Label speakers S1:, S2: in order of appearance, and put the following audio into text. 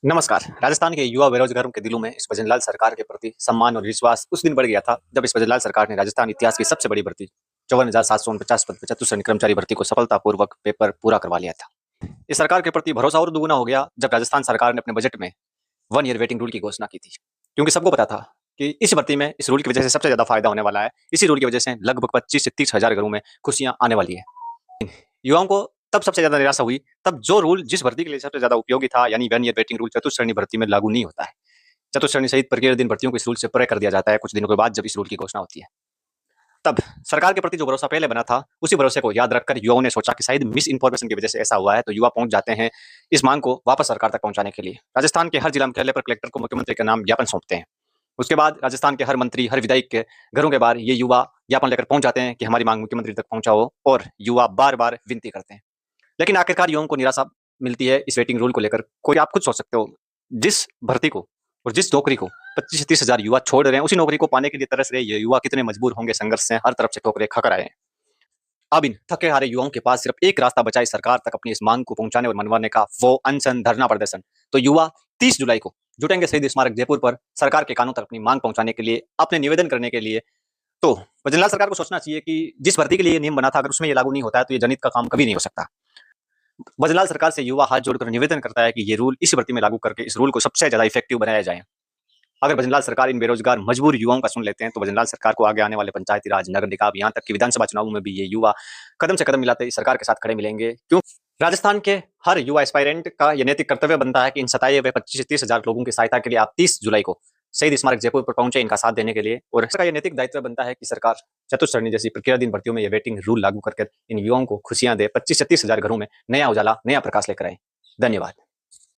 S1: नमस्कार। राजस्थान के युवा बेरोजगारों के दिलों में इस भजनलाल सरकार के प्रति सम्मान और विश्वास उस दिन बढ़ गया था जब इस भजनलाल सरकार ने राजस्थान इतिहास की सबसे बड़ी भर्ती 54,749 पद पर चतुश्रेणी कर्मचारी भर्ती को सफलतापूर्वक पेपर पूरा करवा लिया था। इस सरकार के प्रति भरोसा और दुगुना हो गया जब राजस्थान सरकार ने अपने बजट में 1 ईयर वेटिंग रूल की घोषणा की थी, क्योंकि सबको पता था कि इस भर्ती में इस रूल की वजह से सबसे ज्यादा फायदा होने वाला है। इसी रूल की वजह से लगभग 25 से 30 हजार घरों में खुशियां आने वाली है। युवाओं को तब सबसे ज्यादा निराशा हुई तब जो रूल जिस भर्ती के लिए सबसे ज्यादा उपयोगी था, यानी 1 ईयर वेटिंग रूल, चतुश्रेणी भर्ती में लागू नहीं होता है। चतुश्रेणी सहित प्रक्रिया दिन भर्तियों को इस रूल से परे कर दिया जाता है कुछ दिनों के बाद जब इस रूल की घोषणा होती है। तब सरकार के प्रति जो भरोसा पहले बना था, उसी भरोसे को याद रखकर युवाओं ने सोचा कि शायद मिस इन्फॉर्मेशन की वजह से ऐसा हुआ है, तो युवा पहुंच जाते हैं इस मांग को वापस सरकार तक पहुंचाने के लिए। राजस्थान के हर जिला मुख्यालय पर कलेक्टर को मुख्यमंत्री के नाम ज्ञापन सौंपते हैं। उसके बाद राजस्थान के हर मंत्री, हर विधायक के घरों के बाहर ये युवा ज्ञापन लेकर पहुंच जाते हैं कि हमारी मांग मुख्यमंत्री तक पहुंचाओ, और युवा बार बार विनती करते हैं। लेकिन आखिरकार युवाओं को निराशा मिलती है इस वेटिंग रूल को लेकर। कोई आप खुद सोच सकते हो, जिस भर्ती को और जिस नौकरी को 25 से 30 हजार युवा छोड़ रहे हैं, उसी नौकरी को पाने के लिए तरस रहे ये युवा कितने मजबूर होंगे, संघर्ष से हर तरफ से ठोकरें खाकर आए हैं। अब इन थके हारे युवाओं के पास सिर्फ एक रास्ता बचा है सरकार तक अपनी इस मांग को पहुंचाने और मनवाने का, वो अनशन, धरना प्रदर्शन। तो युवा 30 जुलाई को जुटेंगे शहीद स्मारक जयपुर पर सरकार के कानों तक अपनी मांग पहुंचाने के लिए, अपने निवेदन करने के लिए। तो भजनलाल सरकार को सोचना चाहिए कि जिस भर्ती के लिए ये नियम बना था, अगर उसमें ये लागू नहीं होता है तो ये जनहित का काम कभी नहीं हो सकता। भजनलाल सरकार से युवा हाथ जोड़कर निवेदन करता है कि ये रूल इस भर्ती में लागू करके इस रूल को सबसे ज्यादा इफेक्टिव बनाया जाए। अगर भजनलाल सरकार इन बेरोजगार मजबूर युवाओं का सुन लेते हैं, तो भजनलाल सरकार को आगे आने वाले पंचायती राज, नगर निकाय, यहाँ तक कि विधानसभा चुनावों में भी ये युवा कदम से कदम मिलाते इस सरकार के साथ खड़े मिलेंगे। क्यों? राजस्थान के हर युवा एस्पायरेंट का यह नैतिक कर्तव्य बनता है कि इन सताए हुए 25 से 30 हजार लोगों की सहायता के लिए आप 30 जुलाई को शहीद स्मारक जयपुर पर पहुंचे इनका साथ देने के लिए। और इसका यह नैतिक दायित्व बनता है कि सरकार चतुश्रेणी जैसी प्रक्रिया दिन भर्तियों में यह वेटिंग रूल लागू करके इन युवाओं को खुशियां दे, 25 से 30 हजार घरों में नया उजाला, नया प्रकाश लेकर आए। धन्यवाद।